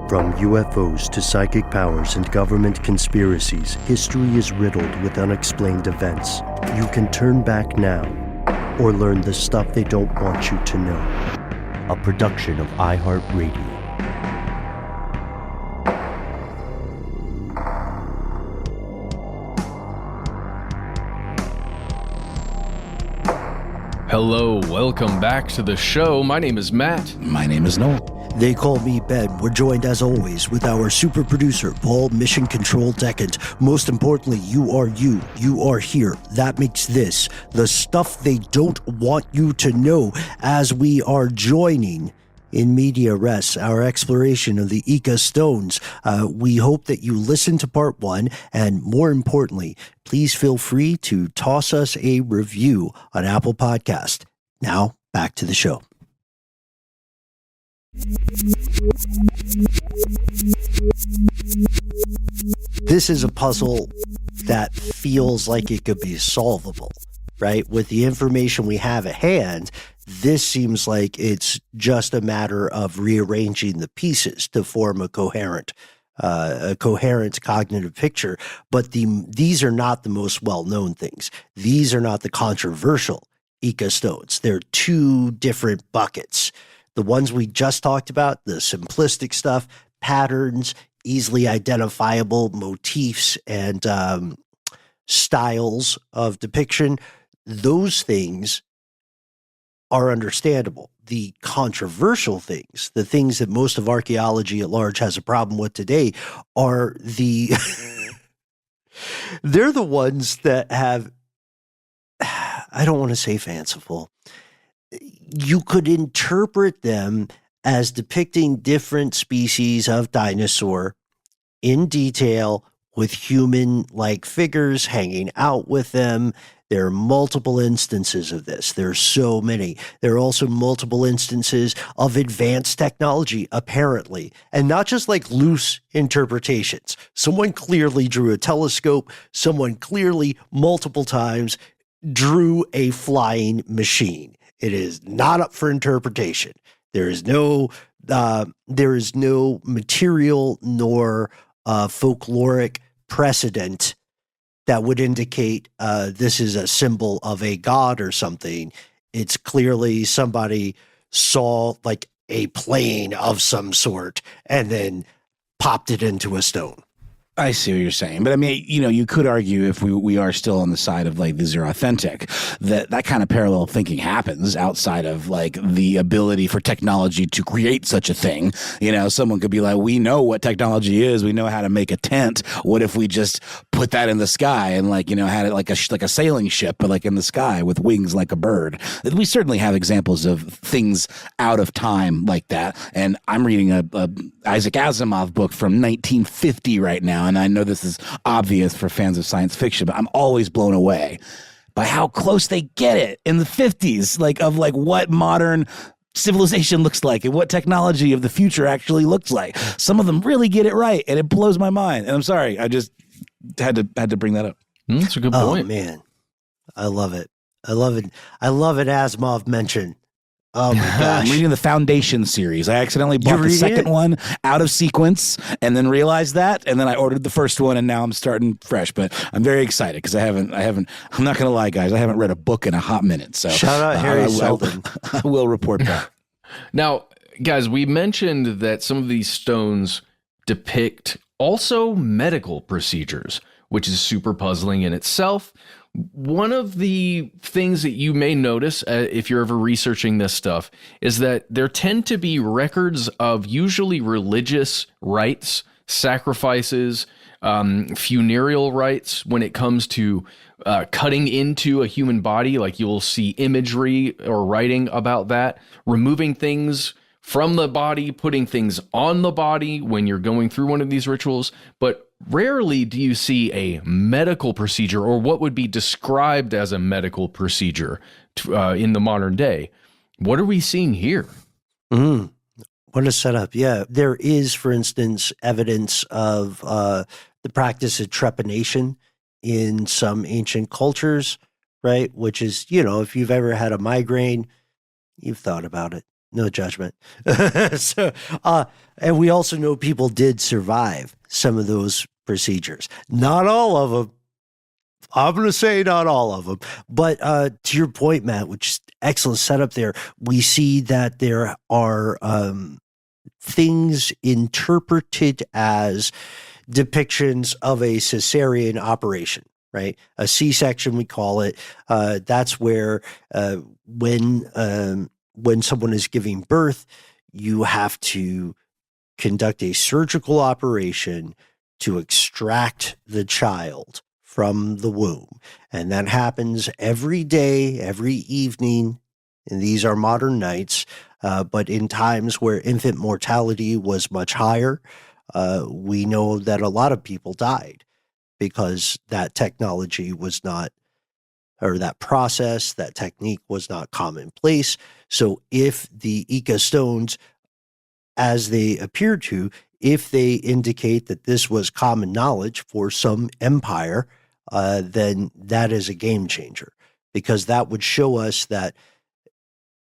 From UFOs to psychic powers and government conspiracies, history is riddled with unexplained events. You can turn back now or learn the stuff they don't want you to know. A production of iHeartRadio. Hello, welcome back to the show. My name is Matt. My name is Noel. They call me Ben. We're joined as always with our super producer, Paul Mission Control Decant. Most importantly, you are here. That makes this the stuff they don't want you to know as we are joining in media res, our exploration of the Ica stones. We hope that you listen to part one, and more importantly, please feel free to toss us a review on Apple Podcast. Now, back to the show. This is a puzzle that feels like it could be solvable, right? With the information we have at hand, this seems like it's just a matter of rearranging the pieces to form a coherent cognitive picture. But these are not the most well-known things. These are not the controversial Ica stones. They're two different buckets. The ones we just talked about, the simplistic stuff, patterns, easily identifiable motifs and styles of depiction, those things are understandable. The controversial things, the things that most of archaeology at large has a problem with today, are they're the ones that have, I don't want to say fanciful, you could interpret them as depicting different species of dinosaur in detail with human-like figures hanging out with them. There are multiple instances of this. There are so many. There are also multiple instances of advanced technology, apparently, and not just like loose interpretations. Someone clearly drew a telescope. Someone clearly multiple times drew a flying machine. It is not up for interpretation. There is no material nor folkloric precedent that would indicate this is a symbol of a god or something. It's clearly somebody saw like a plane of some sort and then popped it into a stone. I see what you're saying. But I mean, you know, you could argue if we are still on the side of like these are authentic, that kind of parallel thinking happens outside of like the ability for technology to create such a thing. You know, someone could be like, we know what technology is. We know how to make a tent. What if we just put that in the sky and like, you know, had it like a sailing ship, but like in the sky with wings like a bird? We certainly have examples of things out of time like that. And I'm reading a Isaac Asimov book from 1950 right now. And I know this is obvious for fans of science fiction, but I'm always blown away by how close they get it in the 50s, like of like what modern civilization looks like and what technology of the future actually looks like. Some of them really get it right, and it blows my mind. And I'm sorry, I just had to bring that up. That's a good point. Oh man, I love it. I love it. I love an Asimov mention. Oh my gosh. I'm reading the Foundation series. I accidentally bought the second one out of sequence and then realized that, and then I ordered the first one, and now I'm starting fresh. But I'm very excited because I'm not going to lie, guys, I haven't read a book in a hot minute. So shout out Harry Seldon. I will report back. Now, guys, we mentioned that some of these stones depict also medical procedures, which is super puzzling in itself. One of the things that you may notice if you're ever researching this stuff is that there tend to be records of usually religious rites, sacrifices, funereal rites when it comes to cutting into a human body. Like you'll see imagery or writing about that, removing things from the body, putting things on the body when you're going through one of these rituals. But rarely do you see a medical procedure or what would be described as a medical procedure in the modern day. What are we seeing here? What a setup. Yeah, there is, for instance, evidence of the practice of trepanation in some ancient cultures, right? Which is, you know, if you've ever had a migraine, you've thought about it. No judgment. So, and we also know people did survive some of those procedures. Not all of them. I'm going to say not all of them. But to your point, Matt, which is excellent setup there, we see that there are things interpreted as depictions of a cesarean operation, right? A C-section, we call it. That's where when someone is giving birth, you have to conduct a surgical operation to extract the child from the womb. And that happens every day, every evening. And these are modern nights. But in times where infant mortality was much higher, we know that a lot of people died because that technology was not, or that process, that technique was not commonplace. So if the Ica stones, as they appear to, if they indicate that this was common knowledge for some empire, then that is a game changer, because that would show us that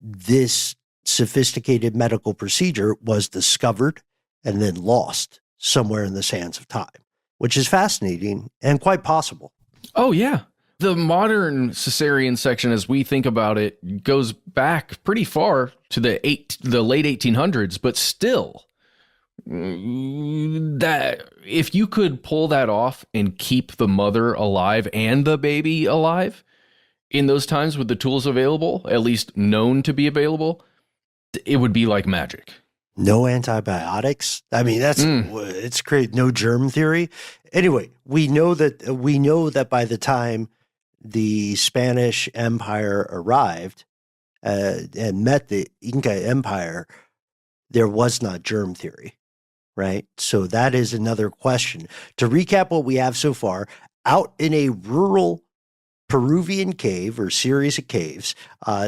this sophisticated medical procedure was discovered and then lost somewhere in the sands of time, which is fascinating and quite possible. Oh, yeah. The modern cesarean section, as we think about it, goes back pretty far to the late 1800s, but still, that if you could pull that off and keep the mother alive and the baby alive in those times with the tools available, at least known to be available, it would be like magic. No antibiotics. I mean, it's great. No germ theory. Anyway, we know that by the time the Spanish Empire arrived and met the Inca Empire, there was not germ theory, right? So that is another question. To recap what we have so far, out in a rural Peruvian cave or series of caves,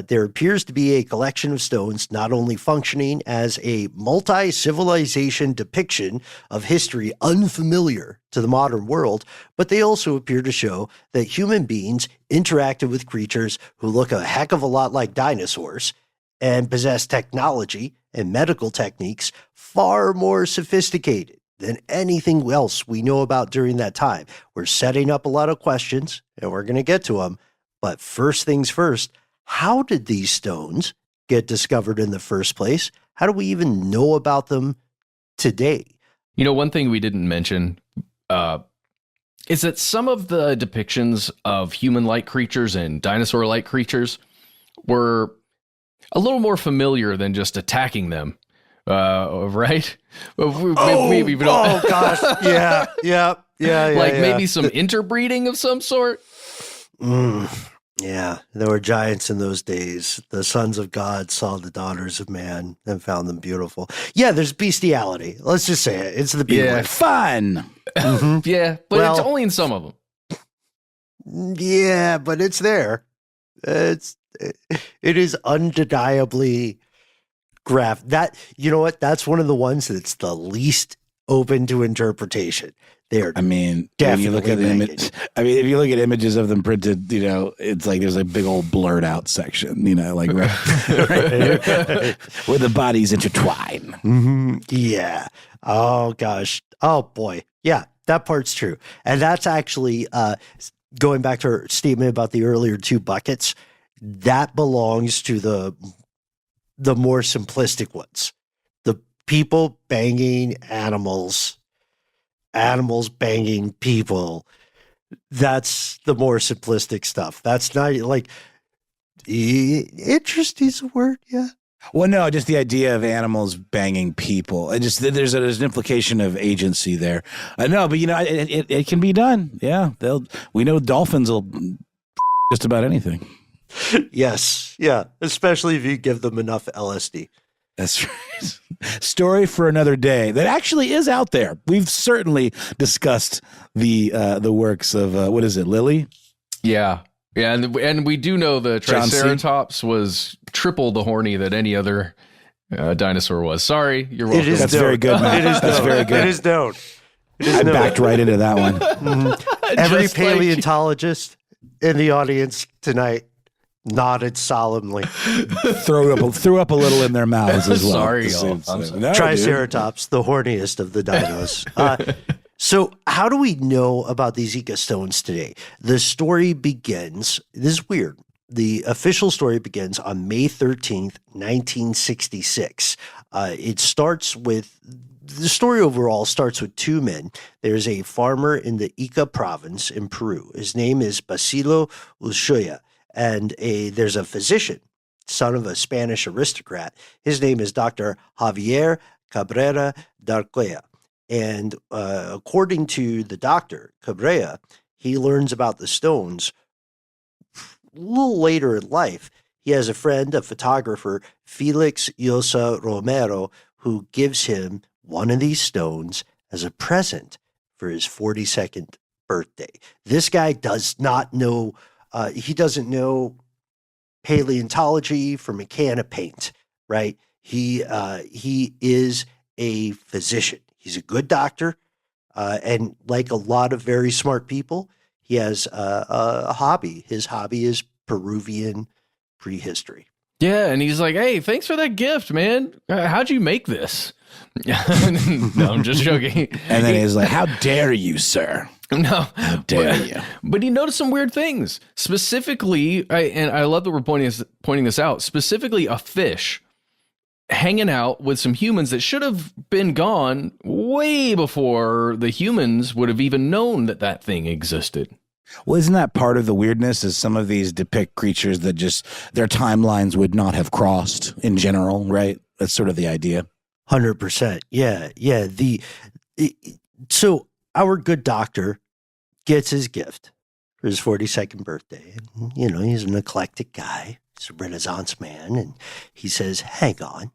there appears to be a collection of stones not only functioning as a multi-civilization depiction of history unfamiliar to the modern world, but they also appear to show that human beings interacted with creatures who look a heck of a lot like dinosaurs and possess technology and medical techniques far more sophisticated than anything else we know about during that time. We're setting up a lot of questions, and we're going to get to them. But first things first, how did these stones get discovered in the first place? How do we even know about them today? You know, one thing we didn't mention is that some of the depictions of human-like creatures and dinosaur-like creatures were a little more familiar than just attacking them. Right? Maybe gosh. Yeah. Like maybe some interbreeding of some sort. Yeah, there were giants in those days. The sons of God saw the daughters of man and found them beautiful. Yeah, there's bestiality. Let's just say it. It's the B word. Fun. Mm-hmm. Yeah, but it's only in some of them. Yeah, but it's there. It is undeniably graph. That, you know what? That's one of the ones that's the least open to interpretation. I mean, when you look at if you look at images of them printed, you know, it's like there's a big old blurred out section, you know, like right where the bodies intertwine. Mm-hmm. Yeah. Oh gosh. Oh boy. Yeah, that part's true. And that's actually going back to our statement about the earlier two buckets. That belongs to the more simplistic ones. The people banging animals banging people. That's the more simplistic stuff. That's not like interesting's a word, yeah. Well, no, just the idea of animals banging people. It just there's an implication of agency there. No, but you know, it can be done. Yeah, we know dolphins will just about anything. Yes, yeah, especially if you give them enough LSD. That's right. Story for another day. That actually is out there. We've certainly discussed the works of what is it, Lily? Yeah, and we do know the Triceratops was triple the horny that any other dinosaur was. Sorry, you're welcome. That's very good, man. That's very good. It is known. I backed right into that one. Mm-hmm. Every paleontologist in the audience tonight nodded solemnly. threw up a little in their mouths as well. Sorry, y'all. I'm sorry. No, Triceratops, the horniest of the dinos. So how do we know about these Ica stones today? The story begins, this is weird. The official story begins on May 13th, 1966. It starts with, the story overall starts with two men. There's a farmer in the Ica province in Peru. His name is Basilio Ushuaia. And there's a physician, son of a Spanish aristocrat. His name is Dr. Javier Cabrera Darquea. And according to the doctor, Cabrera, he learns about the stones a little later in life. He has a friend, a photographer, Felix Llosa Romero, who gives him one of these stones as a present for his 42nd birthday. This guy does not know, he doesn't know paleontology from a can of paint, right? He is a physician. He's a good doctor, and like a lot of very smart people, he has a hobby. His hobby is Peruvian prehistory. Yeah, and he's like, "Hey, thanks for that gift, man. How'd you make this?" No, I'm just joking. And then he's like, "How dare you, sir? No, How dare you?" But he noticed some weird things. Specifically, and I love that we're pointing this out. Specifically, a fish hanging out with some humans that should have been gone way before the humans would have even known that that thing existed. Well, isn't that part of the weirdness? Is some of these depict creatures that just their timelines would not have crossed in general, right? That's sort of the idea. 100%. Yeah. So our good doctor gets his gift for his 42nd birthday. And, you know, he's an eclectic guy. He's a Renaissance man. And he says, hang on.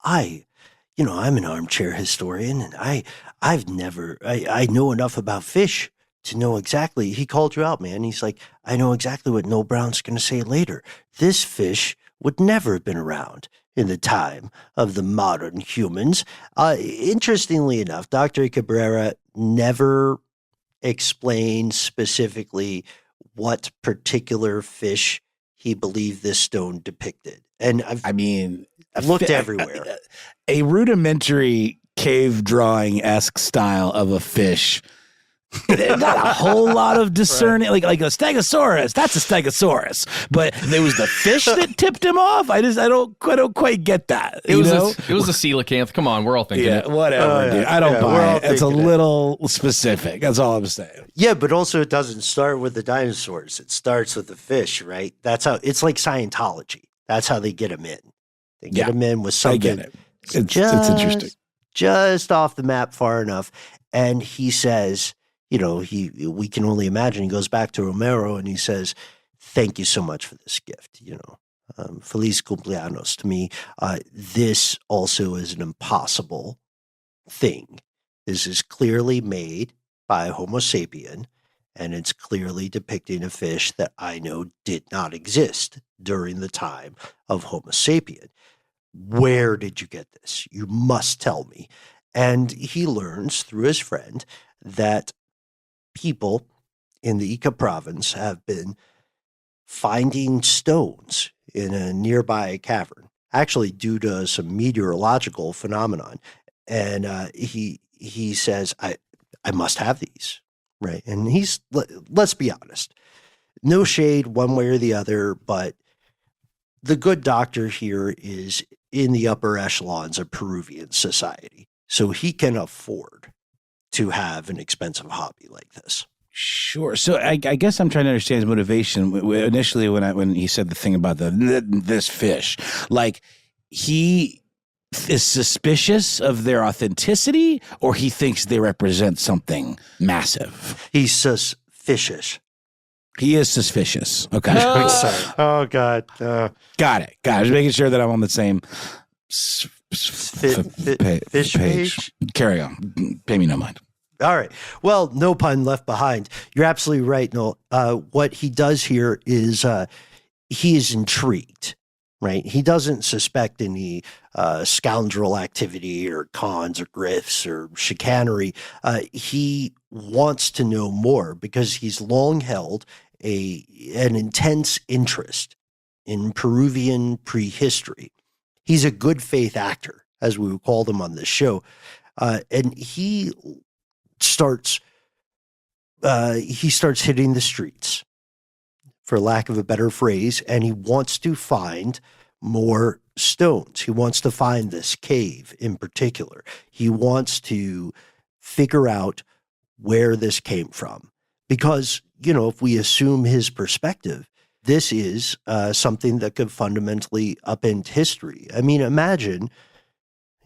I'm an armchair historian, and I know enough about fish to know exactly. He called you out, man. He's like, I know exactly what Noel Brown's going to say later. This fish would never have been around in the time of the modern humans. Interestingly enough, Dr. Cabrera never explained specifically what particular fish he believed this stone depicted. And I've looked everywhere. A rudimentary cave drawing-esque style of a fish. Not a whole lot of discerning, right. like a stegosaurus. That's a stegosaurus, but there was the fish that tipped him off. I don't quite get that. It was a coelacanth. Come on, we're all thinking it. Whatever, dude. I don't buy it. It's a little specific. That's all I'm saying. Yeah, but also it doesn't start with the dinosaurs. It starts with the fish, right? That's how it's like Scientology. That's how they get them in. They get them in with something. I get it. It's interesting. Just off the map far enough, and he says, you know, we can only imagine. He goes back to Romero and he says, thank you so much for this gift. You know, Feliz cumpleaños to me. This also is an impossible thing. This is clearly made by Homo sapien, and it's clearly depicting a fish that I know did not exist during the time of Homo sapien. Where did you get this? You must tell me. And he learns through his friend that people in the Ica province have been finding stones in a nearby cavern, actually due to some meteorological phenomenon. And he says, I must have these, right? And let's be honest, no shade one way or the other, but the good doctor here is in the upper echelons of Peruvian society. So he can afford to have an expensive hobby like this. Sure. So I guess I'm trying to understand his motivation. Initially, when he said the thing about this fish, like he is suspicious of their authenticity, or he thinks they represent something massive. He's suspicious. He is suspicious. Okay. Sorry. Oh God. Got it. Just making sure that I'm on the same fish page. Carry on. Pay me no mind. All right. Well, no pun left behind. You're absolutely right, Noel. What he does here is he is intrigued, right? He doesn't suspect any scoundrel activity or cons or grifts or chicanery. He wants to know more because he's long held an intense interest in Peruvian prehistory. He's a good faith actor, as we would call them on this show. And he starts hitting the streets, for lack of a better phrase, and he wants to find more stones. He wants to find this cave in particular. He wants to figure out where this came from. Because, if we assume his perspective, this is something that could fundamentally upend history. I mean, imagine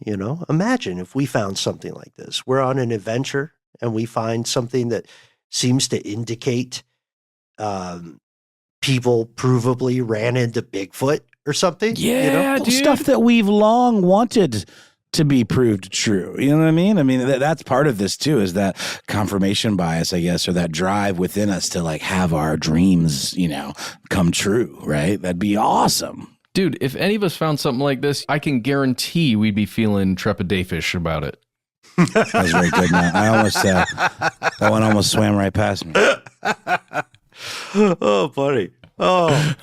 if we found something like this. We're on an adventure and we find something that seems to indicate people provably ran into Bigfoot or something. Yeah, dude. Stuff that we've long wanted to be proved true. You know what I mean? I mean, that's part of this too, is that confirmation bias, I guess, or that drive within us to like have our dreams, come true, right? That'd be awesome. Dude, if any of us found something like this, I can guarantee we'd be feeling trepidatious about it. That was very good, man. I almost, that one almost swam right past me. Oh, buddy. Oh.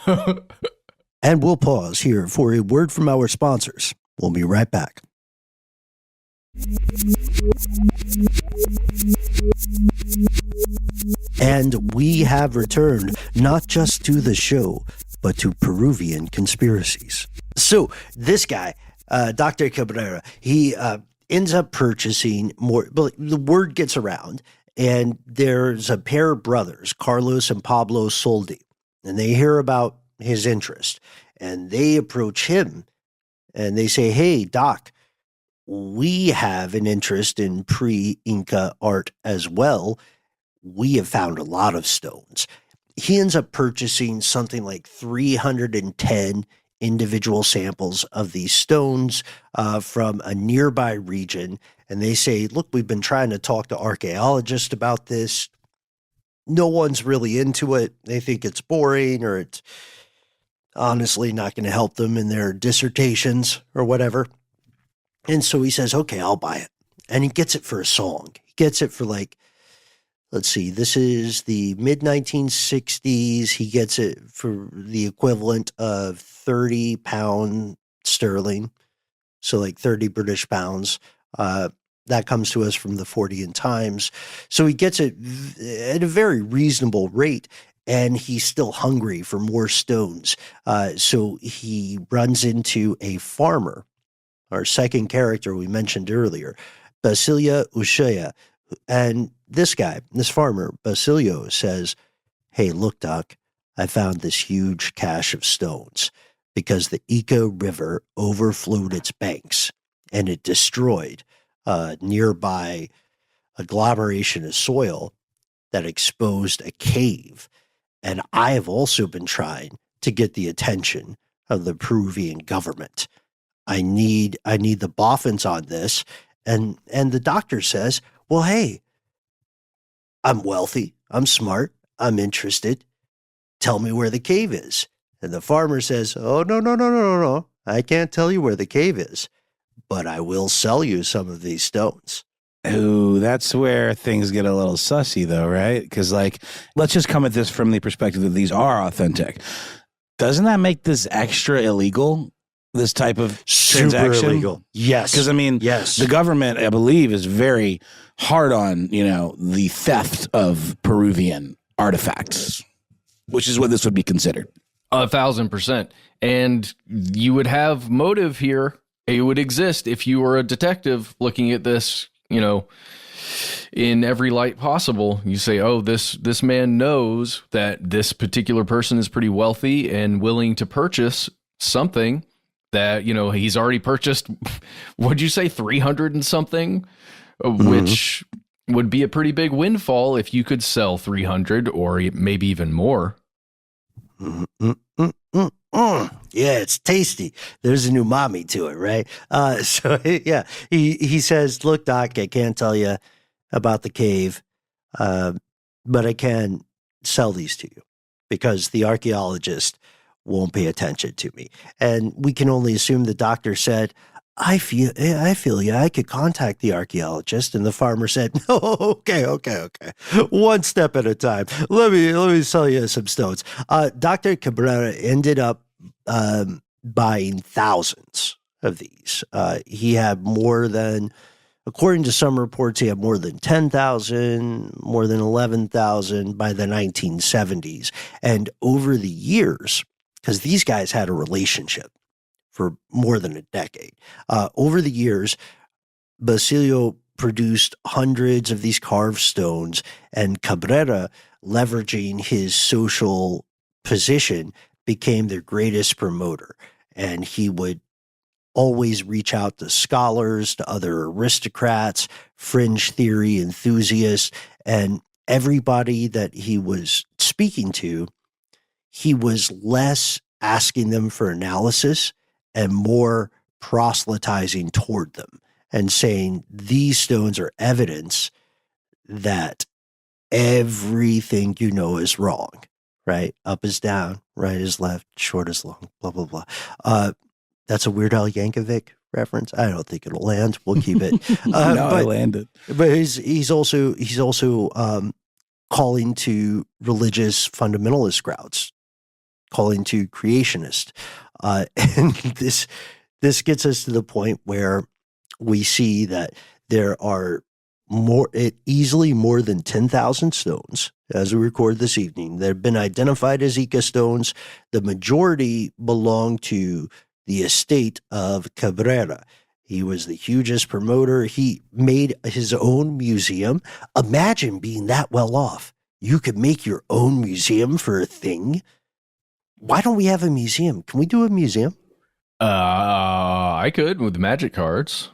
And we'll pause here for a word from our sponsors. We'll be right back. And we have returned not just to the show, but to Peruvian conspiracies. So this guy, Dr. Cabrera, he ends up purchasing more, but the word gets around, and there's a pair of brothers, Carlos and Pablo Soldi, and they hear about his interest, and they approach him, and they say, hey, Doc, we have an interest in pre-Inca art as well. We have found a lot of stones. He ends up purchasing something like 310 individual samples of these stones from a nearby region. And they say, look, we've been trying to talk to archaeologists about this. No one's really into it. They think it's boring, or it's honestly not going to help them in their dissertations or whatever. And so he says, okay, I'll buy it. And he gets it for a song. He gets it for let's see, this is the mid-1960s. He gets it for the equivalent of 30 pound sterling. So like 30 British pounds. That comes to us from the Fortean Times. So he gets it at a very reasonable rate. And he's still hungry for more stones. So he runs into a farmer, our second character we mentioned earlier, Basilia Ushaya. And this farmer, Basilio, says, hey, look, Doc, I found this huge cache of stones because the Ica River overflowed its banks and it destroyed a nearby agglomeration of soil that exposed a cave. And I have also been trying to get the attention of the Peruvian government. I need the boffins on this. And the doctor says, well, hey, I'm wealthy, I'm smart, I'm interested. Tell me where the cave is. And the farmer says, oh, no. I can't tell you where the cave is, but I will sell you some of these stones. Ooh, that's where things get a little sussy, though, right? Because, let's just come at this from the perspective that these are authentic. Doesn't that make this extra illegal? This type of transaction? Super illegal. Yes. Because, yes. The government, I believe, is very hard on, the theft of Peruvian artifacts, which is what this would be considered. 1,000%. And you would have motive here. It would exist if you were a detective looking at this, in every light possible. You say, oh, this man knows that this particular person is pretty wealthy and willing to purchase something that, he's already purchased, what'd you say, 300 and something, which would be a pretty big windfall if you could sell 300 or maybe even more. Yeah, it's tasty. There's an umami to it, right? So yeah, he says, look, Doc, I can't tell you about the cave, but I can sell these to you because the archaeologist won't pay attention to me. And we can only assume the doctor said, I feel you. I could contact the archaeologist, and the farmer said, "Oh, okay. One step at a time. Let me sell you some stones." Dr. Cabrera ended up buying thousands of these. He had more than, according to some reports, he had more than 10,000, more than 11,000 by the 1970s. And over the years, because these guys had a relationship for more than a decade. Over the years, Basilio produced hundreds of these carved stones, and Cabrera, leveraging his social position, became their greatest promoter. And he would always reach out to scholars, to other aristocrats, fringe theory enthusiasts, and everybody that he was speaking to. He was less asking them for analysis and more proselytizing toward them and saying these stones are evidence that everything you know is wrong, right? Up is down, right is left, short is long, blah, blah, blah. That's a Weird Al Yankovic reference. I don't think it'll land. We'll keep it. I landed. But he's also calling to religious fundamentalist crowds, calling to creationists. And this gets us to the point where we see that there are easily more than 10,000 stones, as we record this evening, that have been identified as Ica stones. The majority belong to the estate of Cabrera. He was the hugest promoter. He made his own museum. Imagine being that well off. You could make your own museum for a thing. Why don't we have a museum? Can we do a museum? I could with magic cards.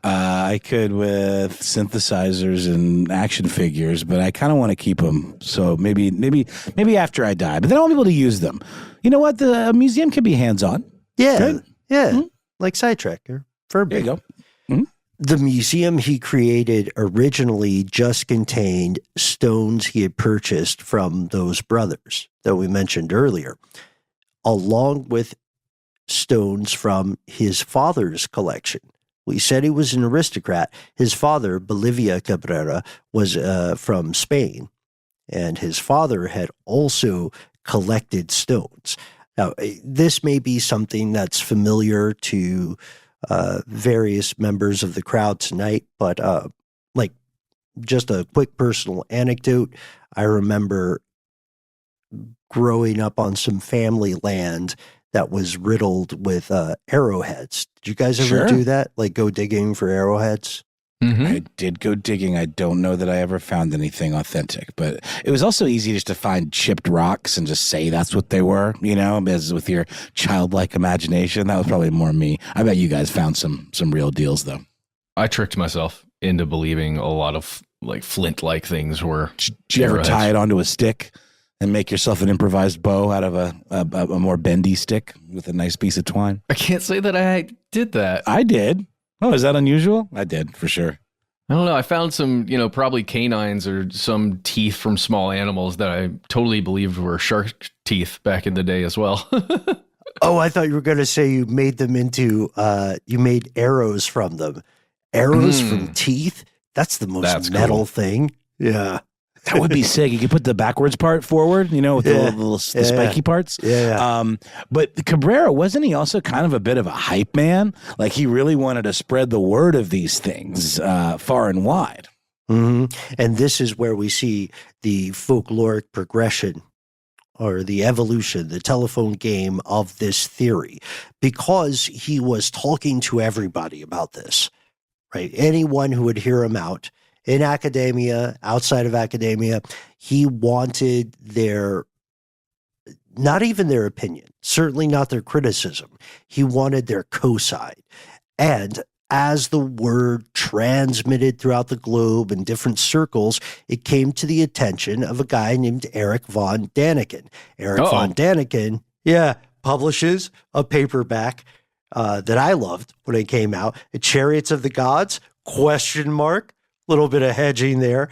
I could with synthesizers and action figures, but I kind of want to keep them. So maybe after I die, but then I won't be able to use them. You know what? The museum can be hands-on. Yeah. Right? Yeah. Mm-hmm. Like Sidetrack or Furby. There you go. Mm-hmm. The museum he created originally just contained stones he had purchased from those brothers that we mentioned earlier, along with stones from his father's collection. We said he was an aristocrat. His father, Bolivia Cabrera, was from Spain, and his father had also collected stones. Now, this may be something that's familiar to various members of the crowd tonight, but like just a quick personal anecdote. I remember growing up on some family land that was riddled with arrowheads. Did you guys ever do that? Like go digging for arrowheads? Mm-hmm. I did go digging. I don't know that I ever found anything authentic, but it was also easy just to find chipped rocks and just say that's what they were, as with your childlike imagination. That was probably more me. I bet you guys found some real deals though. I tricked myself into believing a lot of like flint-like things were. Did you ever tie it onto a stick and make yourself an improvised bow out of a more bendy stick with a nice piece of twine? I can't say that I did that. I did. Oh, is that unusual? I did, for sure. I don't know. I found some, probably canines or some teeth from small animals that I totally believed were shark teeth back in the day as well. Oh, I thought you were going to say you made them into, you made arrows from them. Arrows from teeth? That's the most metal thing. Yeah. That would be sick. You could put the backwards part forward, with the spiky parts. Yeah. But Cabrera, wasn't he also kind of a bit of a hype man? Like he really wanted to spread the word of these things far and wide. Mm-hmm. And this is where we see the folkloric progression or the evolution, the telephone game of this theory, because he was talking to everybody about this, right? Anyone who would hear him out. In academia, outside of academia, he wanted not even their opinion, certainly not their criticism. He wanted their cosign. And as the word transmitted throughout the globe in different circles, it came to the attention of a guy named Eric von Daniken. Von Daniken, publishes a paperback that I loved when it came out, Chariots of the Gods, ? Little bit of hedging there.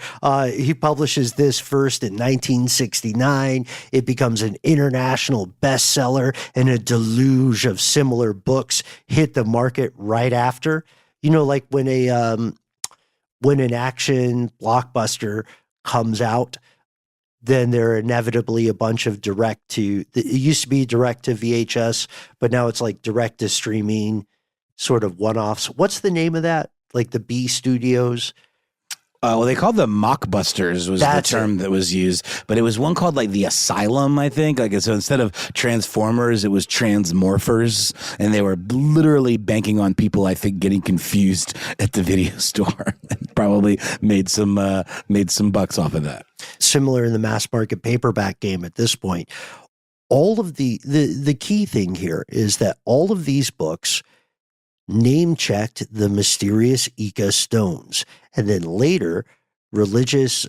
He publishes this first in 1969. It becomes an international bestseller, and a deluge of similar books hit the market right after. You know, like when an action blockbuster comes out, then there are inevitably a bunch of it used to be direct to VHS, but now it's like direct to streaming sort of one-offs. What's the name of that? Like the B Studios? Well, they called them mockbusters was the term that was used, but it was one called like the Asylum, I think. Like, so instead of Transformers, it was Transmorphers, and they were literally banking on people, I think, getting confused at the video store, and probably made some bucks off of that. Similar in the mass market paperback game at this point. All of the key thing here is that all of these books name-checked the mysterious Ica stones. And then later, religious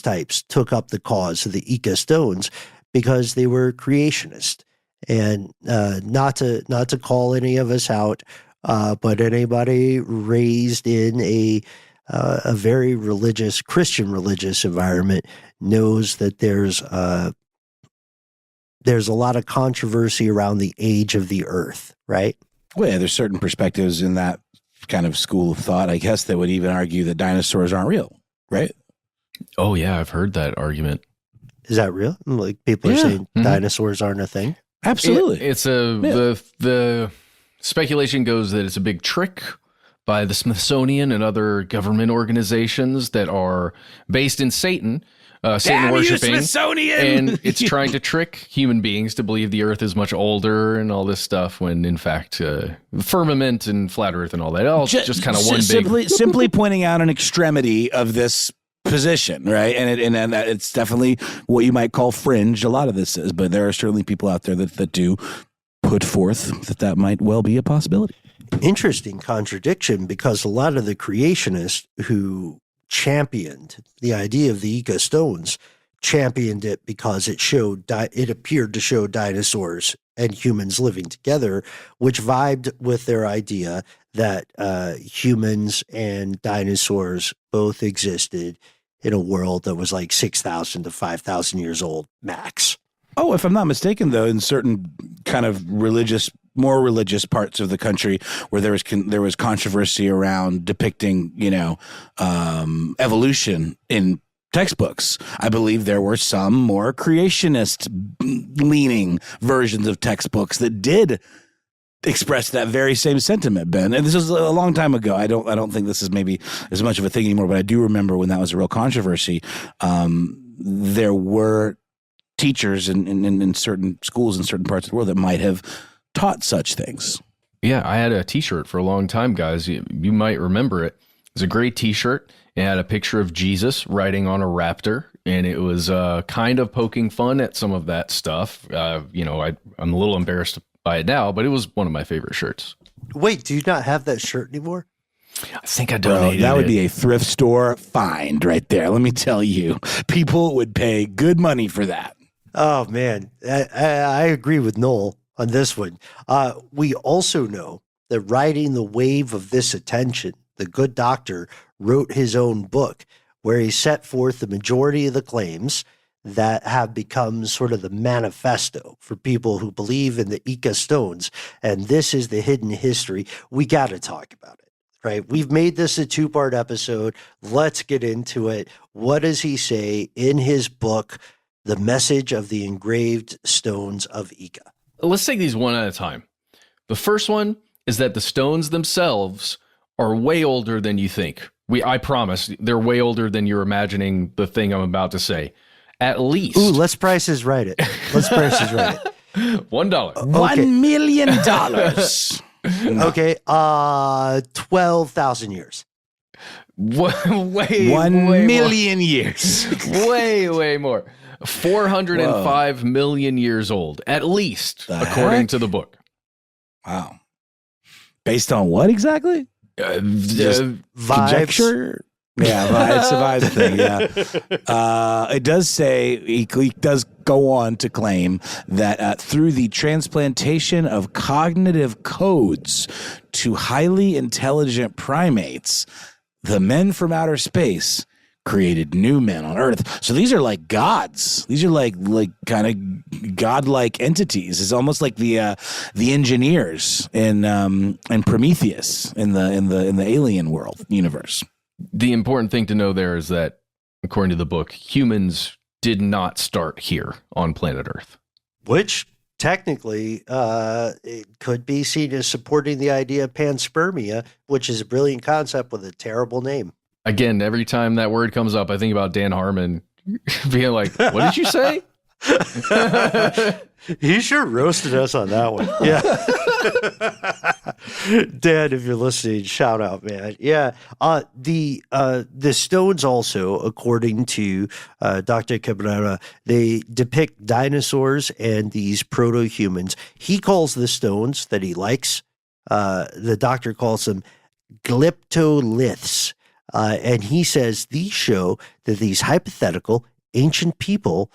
types took up the cause of the Ica stones because they were creationist. And not to call any of us out, but anybody raised in a very religious, Christian religious environment knows that there's a lot of controversy around the age of the earth, right? Well, yeah, there's certain perspectives in that kind of school of thought, I guess, that would even argue that dinosaurs aren't real, right? Oh, yeah, I've heard that argument. Is that real? Like people are saying dinosaurs aren't a thing? Absolutely. The speculation goes that it's a big trick by the Smithsonian and other government organizations that are based in Satan. Satan worshiping, and it's trying to trick human beings to believe the Earth is much older and all this stuff, when in fact, firmament and flat Earth and all that else just kind of one simply pointing out an extremity of this position, right? And it's definitely what you might call fringe. A lot of this is, but there are certainly people out there that do put forth that might well be a possibility. Interesting contradiction, because a lot of the creationists who championed the idea of the Ica stones championed it because it appeared to show dinosaurs and humans living together, which vibed with their idea that humans and dinosaurs both existed in a world that was like 6,000 to 5,000 years old max. Oh, if I'm not mistaken, though, in certain kind of more religious parts of the country where there was controversy around depicting, evolution in textbooks, I believe there were some more creationist leaning versions of textbooks that did express that very same sentiment, Ben. And this was a long time ago. I don't think this is maybe as much of a thing anymore, but I do remember when that was a real controversy. There were teachers in certain schools in certain parts of the world that might have taught such things. Yeah, I had a t-shirt for a long time, guys. You might remember it. It was a great t-shirt. It had a picture of Jesus riding on a raptor, and it was kind of poking fun at some of that stuff. I'm a little embarrassed by it now, but it was one of my favorite shirts. Wait, do you not have that shirt anymore? I think I donated that would be a thrift store find right there. Let me tell you, people would pay good money for that. Oh, man. I agree with Noel on this one. We also know that riding the wave of this attention, the good doctor wrote his own book where he set forth the majority of the claims that have become sort of the manifesto for people who believe in the Ica stones. And this is the hidden history. We got to talk about it, right? We've made this a 2-part episode. Let's get into it. What does he say in his book, The Message of the Engraved Stones of Ica? Let's take these one at a time. The first one is that the stones themselves are way older than you think. I promise, they're way older than you're imagining the thing I'm about to say. At least. Ooh, let's Prices Right it. Let's Prices Right it. $1. $1 million. Okay, 12,000 years. Way 1 million years. Way more. 405 million years old, at least, according to the book. Wow. Based on what exactly? Vibes. Conjecture? Yeah, it's a vibe thing, yeah. It does say, he does go on to claim that through the transplantation of cognitive codes to highly intelligent primates, the men from outer space created new men on Earth. So these are like gods. These are like kind of godlike entities. It's almost like the engineers in Prometheus in the alien world universe. The important thing to know there is that, according to the book, humans did not start here on planet Earth. Which technically it could be seen as supporting the idea of panspermia, which is a brilliant concept with a terrible name. Again, every time that word comes up, I think about Dan Harmon being like, what did you say? He sure roasted us on that one. Yeah. Dan, if you're listening, shout out, man. Yeah. The stones also, according to Dr. Cabrera, they depict dinosaurs and these proto-humans. He calls the stones that he likes, the doctor calls them glyptoliths. And he says these show that these hypothetical ancient people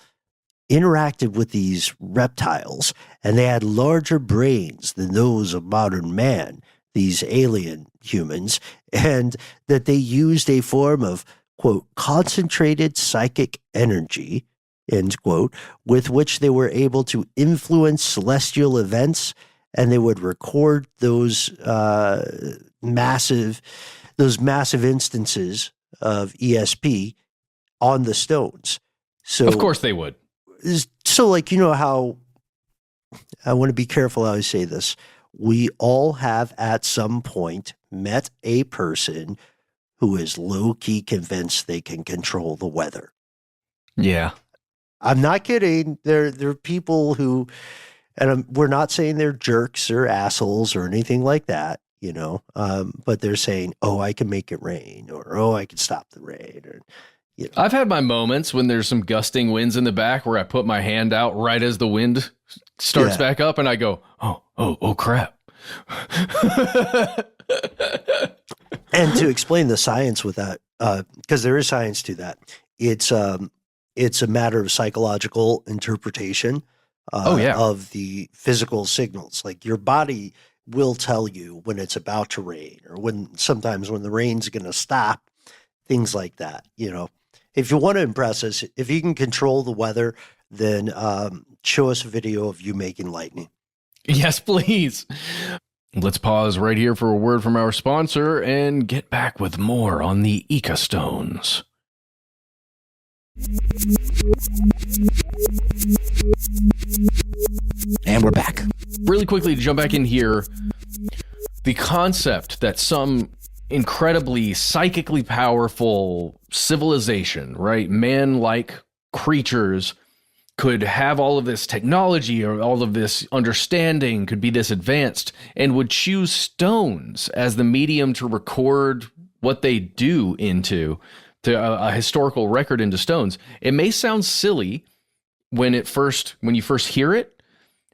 interacted with these reptiles, and they had larger brains than those of modern man, these alien humans, and that they used a form of, quote, concentrated psychic energy, end quote, with which they were able to influence celestial events, and they would record those massive instances of ESP on the stones. So, of course they would. So, like, you know how, I want to be careful how I say this. We all have at some point met a person who is low-key convinced they can control the weather. Yeah. I'm not kidding. There are people who, and we're not saying they're jerks or assholes or anything like that, you know, but they're saying, oh, I can make it rain, or, oh, I can stop the rain, or, you know. I've had my moments when there's some gusting winds in the back where I put my hand out right as the wind starts back up and I go, oh, crap. And to explain the science with that, because there is science to that, it's a matter of psychological interpretation of the physical signals. Like, your body will tell you when it's about to rain, or sometimes when the rain's going to stop, things like that. You know, if you want to impress us, if you can control the weather, then show us a video of you making lightning. Yes, please. Let's pause right here for a word from our sponsor and get back with more on the ecostones. And we're back. Really quickly to jump back in here, the concept that some incredibly psychically powerful civilization, right, man-like creatures could have all of this technology or all of this understanding, could be this advanced, and would choose stones as the medium to record what they do into a historical record into stones. It may sound silly when you first hear it,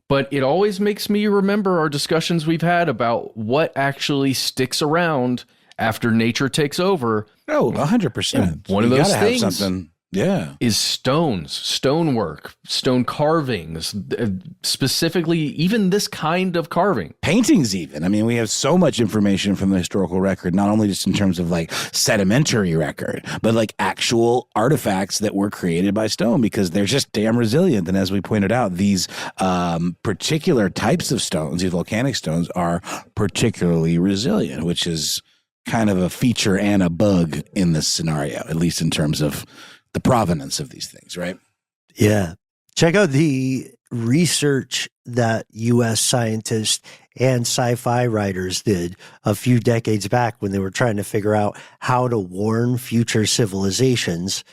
but it always makes me remember our discussions we've had about what actually sticks around after nature takes over. Oh, 100%. One of those things have something. Yeah. Is stones, stonework, stone carvings, specifically even this kind of carving. Paintings even. I mean, we have so much information from the historical record, not only just in terms of like sedimentary record, but like actual artifacts that were created by stone, because they're just damn resilient. And as we pointed out, these particular types of stones, these volcanic stones, are particularly resilient, which is kind of a feature and a bug in this scenario, at least in terms of the provenance of these things, right? Yeah. Check out the research that U.S. scientists and sci-fi writers did a few decades back when they were trying to figure out how to warn future civilizations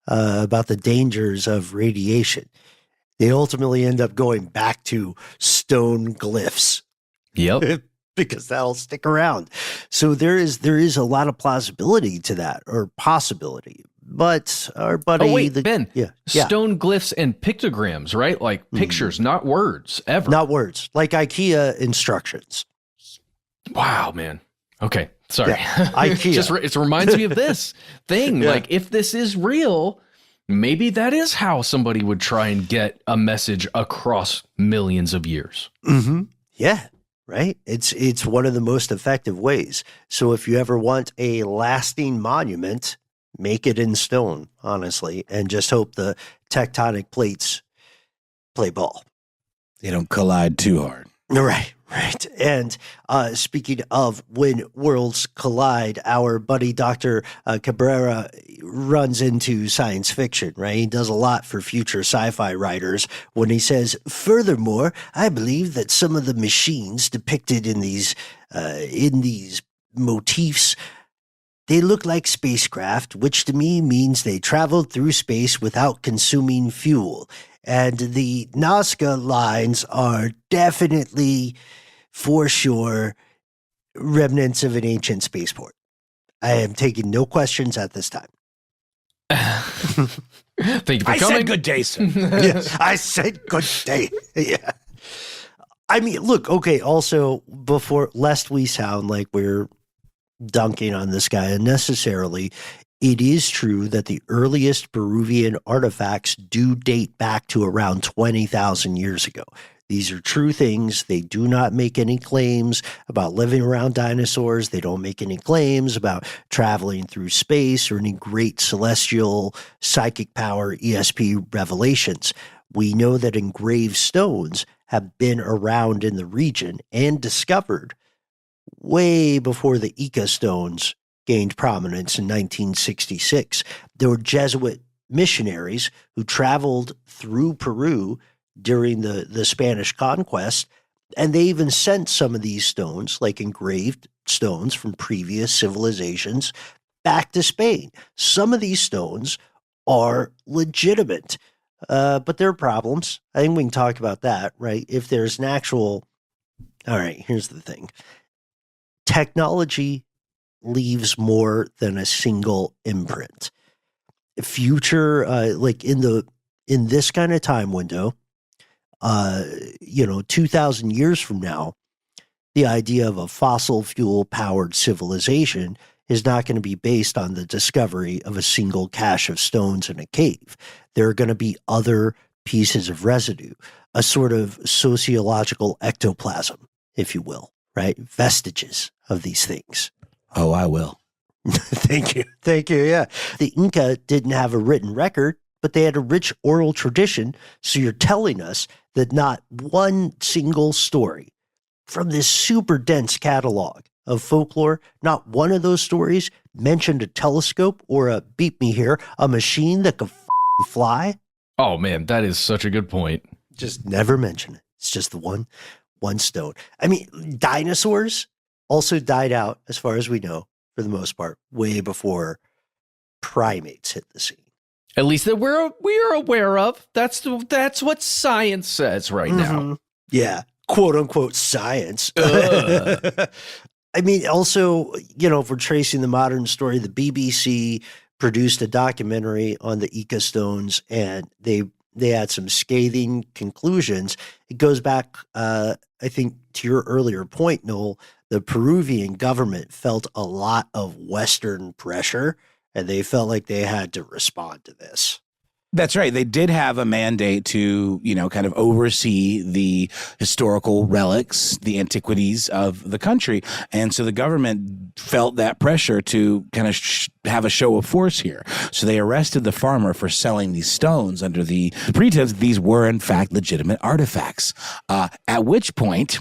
about the dangers of radiation. They ultimately end up going back to stone glyphs. Yep. Because that'll stick around. So there is a lot of plausibility to that, or possibility. But our buddy, Ben, stone glyphs and pictograms, right? Like pictures, not words, ever. Not words, like IKEA instructions. Wow, man. Okay, sorry. Yeah, IKEA. It reminds me of this thing. Yeah. Like, if this is real, maybe that is how somebody would try and get a message across millions of years. Mm-hmm. Yeah. right? It's one of the most effective ways. So if you ever want a lasting monument, make it in stone, honestly, and just hope the tectonic plates play ball. They don't collide too hard. Right. And speaking of when worlds collide, our buddy Dr. Cabrera runs into science fiction, right? He does a lot for future sci-fi writers when he says, furthermore, I believe that some of the machines depicted in these motifs, they look like spacecraft, which to me means they traveled through space without consuming fuel. And the Nazca lines are definitely, for sure, remnants of an ancient spaceport. I am taking no questions at this time. Thank you for I coming. said good day, sir. Yes, I said good day. Yeah. I mean, look, okay, also, before, lest we sound like we're dunking on this guy unnecessarily, it is true that the earliest Peruvian artifacts do date back to around 20,000 years ago. These are true things. They do not make any claims about living around dinosaurs. They don't make any claims about traveling through space or any great celestial psychic power ESP revelations. We know that engraved stones have been around in the region and discovered way before the Ica stones gained prominence in 1966. There were Jesuit missionaries who traveled through Peru during the Spanish conquest, and they even sent some of these stones, like engraved stones from previous civilizations, back to Spain. Some of these stones are legitimate, but there are problems. I think we can talk about that, right? If there's an actual... All right, here's the thing. Technology leaves more than a single imprint. Future, like in this kind of time window, 2,000 years from now, the idea of a fossil fuel powered civilization is not going to be based on the discovery of a single cache of stones in a cave. There are going to be other pieces of residue, a sort of sociological ectoplasm, if you will, right? Vestiges of these things. Oh, I will. Thank you. Yeah. The Inca didn't have a written record, but they had a rich oral tradition. So you're telling us that not one single story from this super dense catalog of folklore, not one of those stories mentioned a telescope or a machine that could fly? Oh man, that is such a good point. Just never mention it. It's just the one stone. I mean, dinosaurs also died out, as far as we know, for the most part, way before primates hit the scene. At least that we're aware of. That's what science says right now. Yeah, quote unquote science. I mean, also, if we're tracing the modern story, the BBC produced a documentary on the Ica stones, and they had some scathing conclusions. It goes back, I think, to your earlier point, Noel. The Peruvian government felt a lot of Western pressure, and they felt like they had to respond to this. That's right. They did have a mandate to, kind of oversee the historical relics, the antiquities of the country. And so the government felt that pressure to kind of have a show of force here. So they arrested the farmer for selling these stones under the pretense that these were, in fact, legitimate artifacts. At which point,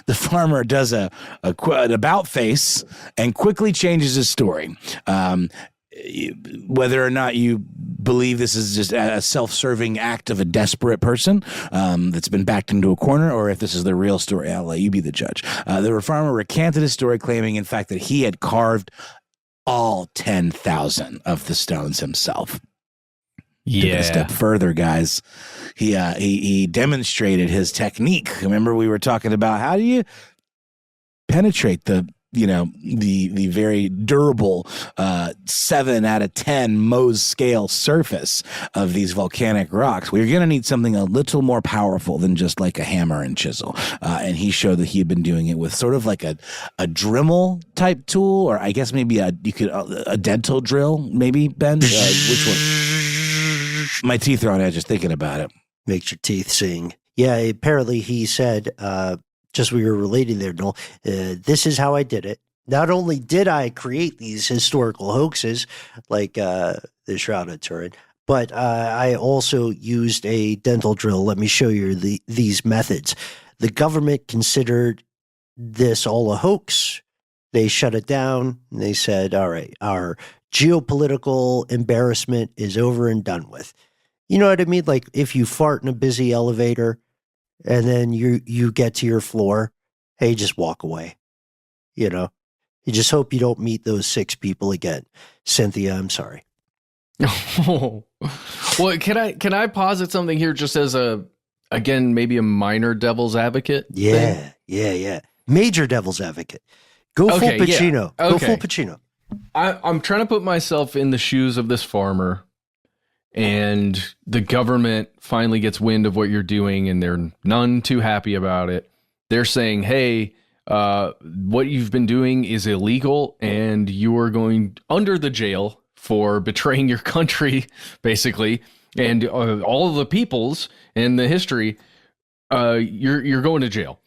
the farmer does an about face and quickly changes his story. Whether or not you believe this is just a self-serving act of a desperate person that's been backed into a corner, or if this is the real story, I'll let you be the judge. The farmer recanted his story, claiming, in fact, that he had carved all 10,000 of the stones himself. Yeah. Took it a step further, guys. He demonstrated his technique. Remember, we were talking about how do you penetrate the very durable 7 out of 10 Mohs scale surface of these volcanic rocks. We're going to need something a little more powerful than just like a hammer and chisel. And he showed that he had been doing it with sort of like a Dremel type tool, or I guess maybe a dental drill, maybe, Ben? Which one? My teeth are on edge just thinking about it. Makes your teeth sing. Yeah, apparently he said just we were relating there, Noel. This is how I did it. Not only did I create these historical hoaxes like the Shroud of Turin, but I also used a dental drill. Let me show you these methods. The government considered this all a hoax. They shut it down. And they said, all right, our geopolitical embarrassment is over and done with. You know what I mean? Like if you fart in a busy elevator and then you get to your floor, hey, just walk away. You know, you just hope you don't meet those 6 people again. Cynthia, I'm sorry. Oh. Well, can I posit something here just as again, maybe a minor devil's advocate? Yeah. Major devil's advocate. Go full Pacino. Yeah. Go full Pacino. I'm trying to put myself in the shoes of this farmer, and the government finally gets wind of what you're doing, and they're none too happy about it. They're saying, hey, what you've been doing is illegal, and you are going under the jail for betraying your country, basically, and all of the peoples in the history. You're going to jail.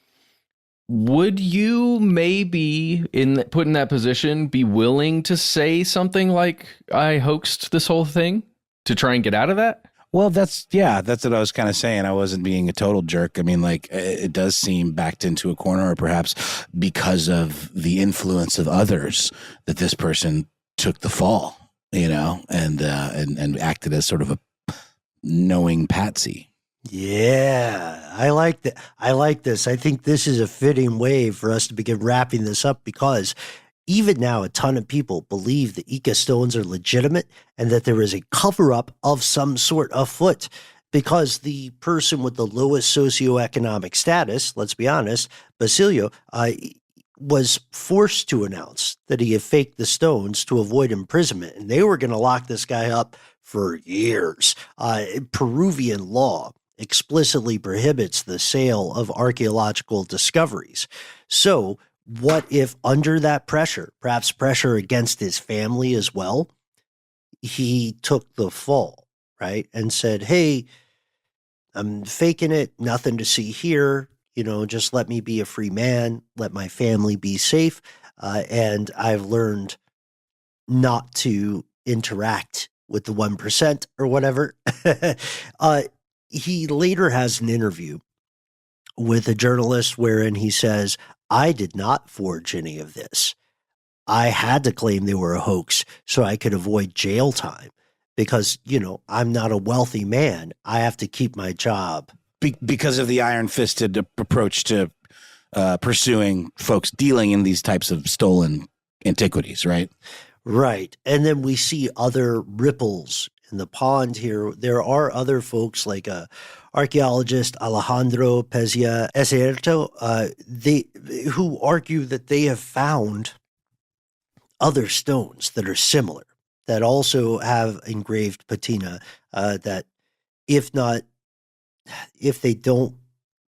Would you maybe, put in that position, be willing to say something like, I hoaxed this whole thing to try and get out of that? Well, that's what I was kind of saying. I wasn't being a total jerk. I mean, like, it does seem backed into a corner, or perhaps because of the influence of others that this person took the fall, you know, and acted as sort of a knowing patsy. Yeah, I like that. I like this. I think this is a fitting way for us to begin wrapping this up, because even now, a ton of people believe the Ica stones are legitimate and that there is a cover-up of some sort afoot, because the person with the lowest socioeconomic status, let's be honest, Basilio, was forced to announce that he had faked the stones to avoid imprisonment, and they were going to lock this guy up for years. Peruvian law explicitly prohibits the sale of archaeological discoveries. So what if under that pressure, perhaps pressure against his family as well, he took the fall, right? And said, hey, I'm faking it, nothing to see here. You know, just let me be a free man, let my family be safe. And I've learned not to interact with the 1% or whatever. He later has an interview with a journalist wherein he says, I did not forge any of this. I had to claim they were a hoax so I could avoid jail time because, you know, I'm not a wealthy man. I have to keep my job. Because of the iron-fisted approach to pursuing folks dealing in these types of stolen antiquities, right? Right. And then we see other ripples in the pond here. There are other folks like archaeologist Alejandro Pezia Eserto, who argue that they have found other stones that are similar, that also have engraved patina, that if they don't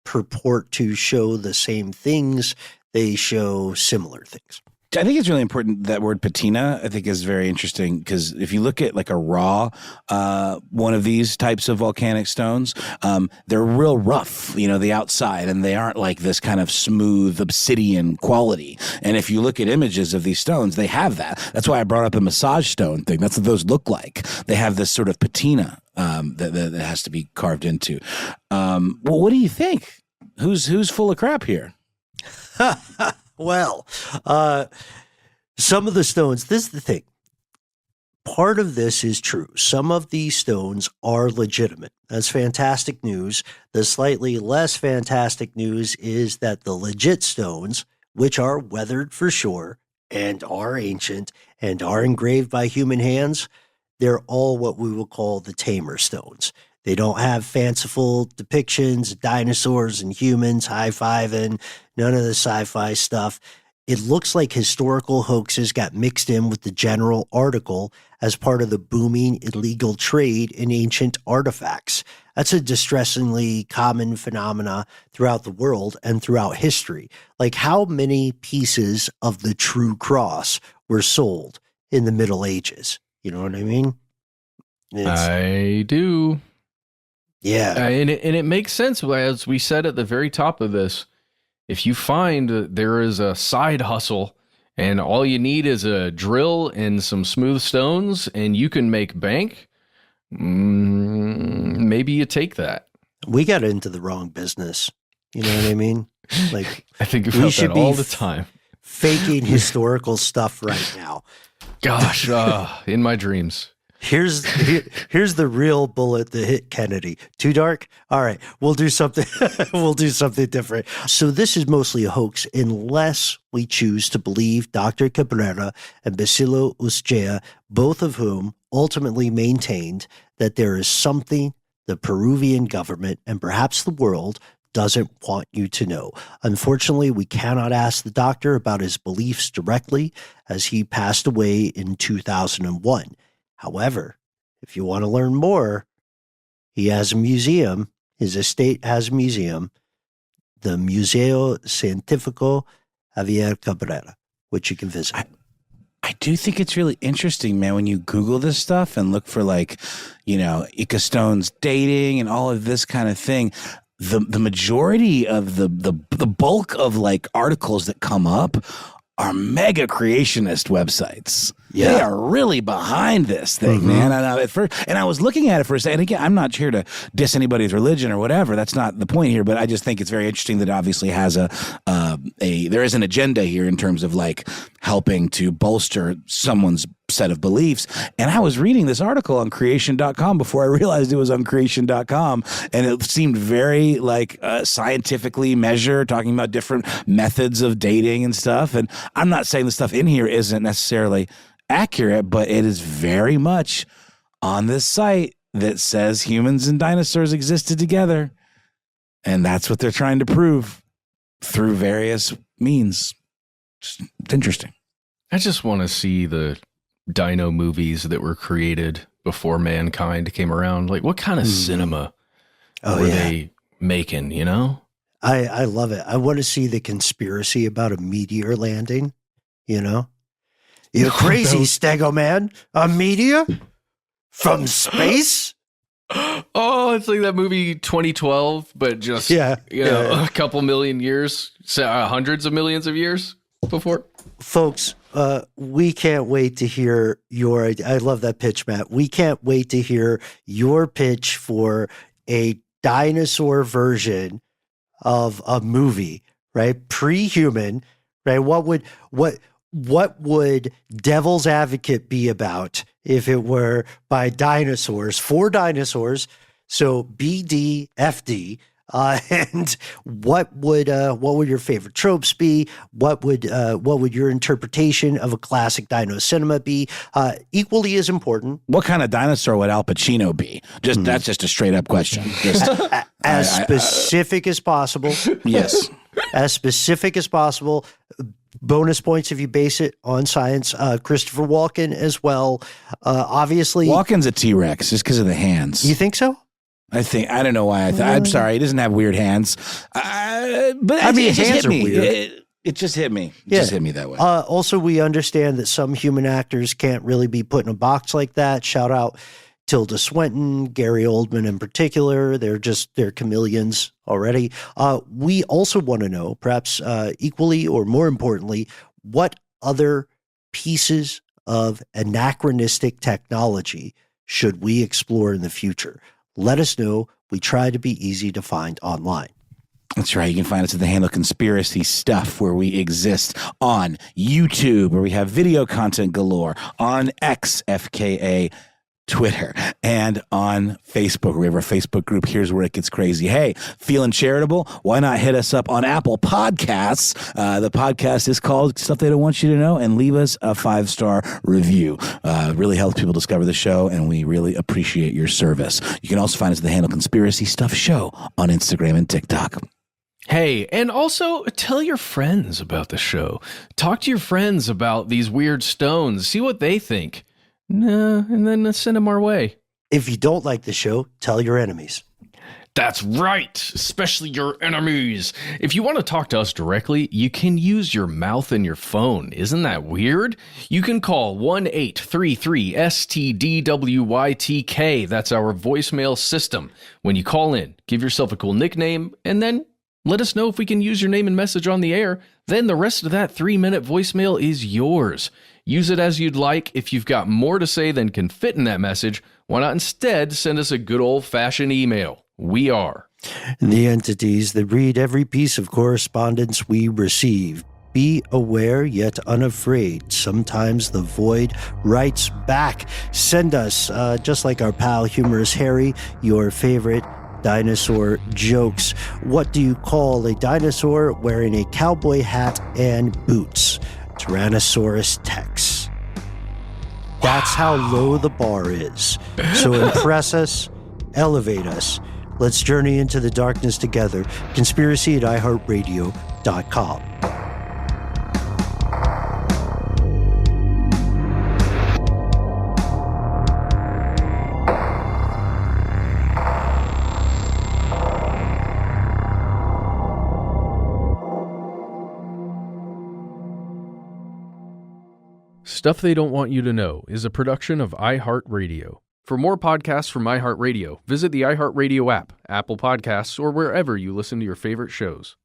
purport to show the same things, they show similar things. I think it's really important. That word patina, I think, is very interesting, because if you look at like a raw one of these types of volcanic stones, they're real rough, you know, the outside, and they aren't like this kind of smooth obsidian quality. And if you look at images of these stones, they have that. That's why I brought up a massage stone thing. That's what those look like. They have this sort of patina that has to be carved into. Well, what do you think? Who's full of crap here? Well, some of the stones, this is the thing. Part of this is true. Some of these stones are legitimate. That's fantastic news. The slightly less fantastic news is that the legit stones, which are weathered for sure and are ancient and are engraved by human hands, they're all what we will call the tamer stones. They don't have fanciful depictions of dinosaurs and humans high-fiving, none of the sci-fi stuff. It looks like historical hoaxes got mixed in with the general article as part of the booming illegal trade in ancient artifacts. That's a distressingly common phenomena throughout the world and throughout history. Like, how many pieces of the true cross were sold in the Middle Ages? You know what I mean? I do. Yeah. And it makes sense, as we said at the very top of this. if you find there is a side hustle and all you need is a drill and some smooth stones and you can make bank, maybe you take that. We got into the wrong business. You know what I mean? Like, I think about that all the time. Faking historical stuff right now. Gosh, in my dreams. Here's the real bullet that hit Kennedy. Too dark? All right, we'll do something. We'll do something different. So this is mostly a hoax, unless we choose to believe Dr. Cabrera and Basilo Uscea, both of whom ultimately maintained that there is something the Peruvian government and perhaps the world doesn't want you to know. Unfortunately, we cannot ask the doctor about his beliefs directly, as he passed away in 2001. However, if you want to learn more, he has a museum. His estate has a museum, the Museo Científico Javier Cabrera, which you can visit. I do think it's really interesting, man, when you Google this stuff and look for, like, you know, Ika Stone's dating and all of this kind of thing. The majority of the bulk of, like, articles that come up are mega creationist websites. Yeah. They are really behind this thing, man. And I was looking at it for a second. Again, I'm not here to diss anybody's religion or whatever. That's not the point here. But I just think it's very interesting that it obviously has there is an agenda here in terms of, like, helping to bolster someone's set of beliefs. And I was reading this article on creation.com before I realized it was on creation.com. And it seemed very, like, scientifically measured, talking about different methods of dating and stuff. And I'm not saying the stuff in here isn't necessarily accurate, but it is very much on this site that says humans and dinosaurs existed together. And that's what they're trying to prove through various means. It's interesting. I just want to see the dino movies that were created before mankind came around. Like, what kind of cinema were they making, you know? I love it. I want to see the conspiracy about a meteor landing, you know? You're crazy, Stego man. A meteor from space? Oh, it's like that movie 2012, but just, a couple million years, hundreds of millions of years before. Folks, we can't wait to hear your, I love that pitch, Matt. We can't wait to hear your pitch for a dinosaur version of a movie, right? Pre-human, right? What would Devil's Advocate be about if it were by dinosaurs, for dinosaurs? So BDFD, and what would your favorite tropes be? What would your interpretation of a classic dino cinema be? Equally as important, what kind of dinosaur would Al Pacino be? That's just a straight up question. As specific as possible. Yes, as specific as possible. Bonus points if you base it on science. Christopher Walken as well. Obviously, Walken's a T-Rex just because of the hands. You think so? I don't know why. I'm sorry. He doesn't have weird hands. But I mean, hands are weird. It just hit me. It just hit me that way. Also, we understand that some human actors can't really be put in a box like that. Shout out Tilda Swinton, Gary Oldman in particular. They're chameleons already. We also want to know, perhaps equally or more importantly, what other pieces of anachronistic technology should we explore in the future? Let us know. We try to be easy to find online. That's right. You can find us at the handle Conspiracy Stuff, where we exist on YouTube, where we have video content galore, on X, FKA, Twitter, and on Facebook. We have our Facebook group. Here's where it gets crazy. Hey, feeling charitable? Why not hit us up on Apple Podcasts? The podcast is called Stuff They Don't Want You to Know, and leave us a 5-star review. Really helps people discover the show, and we really appreciate your service. You can also find us at the handle Conspiracy Stuff Show on Instagram and TikTok. Hey, and also tell your friends about the show. Talk to your friends about these weird stones. See what they think. And then send them our way. If you don't like the show, tell your enemies. That's right, especially your enemies. If you want to talk to us directly, you can use your mouth and your phone. Isn't that weird? You can call 1-833-STDWYTK. That's our voicemail system. When you call in, give yourself a cool nickname, and then Let us know if we can use your name and message on the air. Then the rest of that 3-minute voicemail is yours. Use it as you'd like. If you've got more to say than can fit in that message, why not instead send us a good old-fashioned email? We are the entities that read every piece of correspondence we receive. Be aware yet unafraid. Sometimes the void writes back. Send us, just like our pal Humorous Harry, your favorite dinosaur jokes. What do you call a dinosaur wearing a cowboy hat and boots? Tyrannosaurus Tex. That's how low the bar is. So impress us, elevate us. Let's journey into the darkness together. Conspiracy at iHeartRadio.com. Stuff They Don't Want You to Know is a production of iHeartRadio. For more podcasts from iHeartRadio, visit the iHeartRadio app, Apple Podcasts, or wherever you listen to your favorite shows.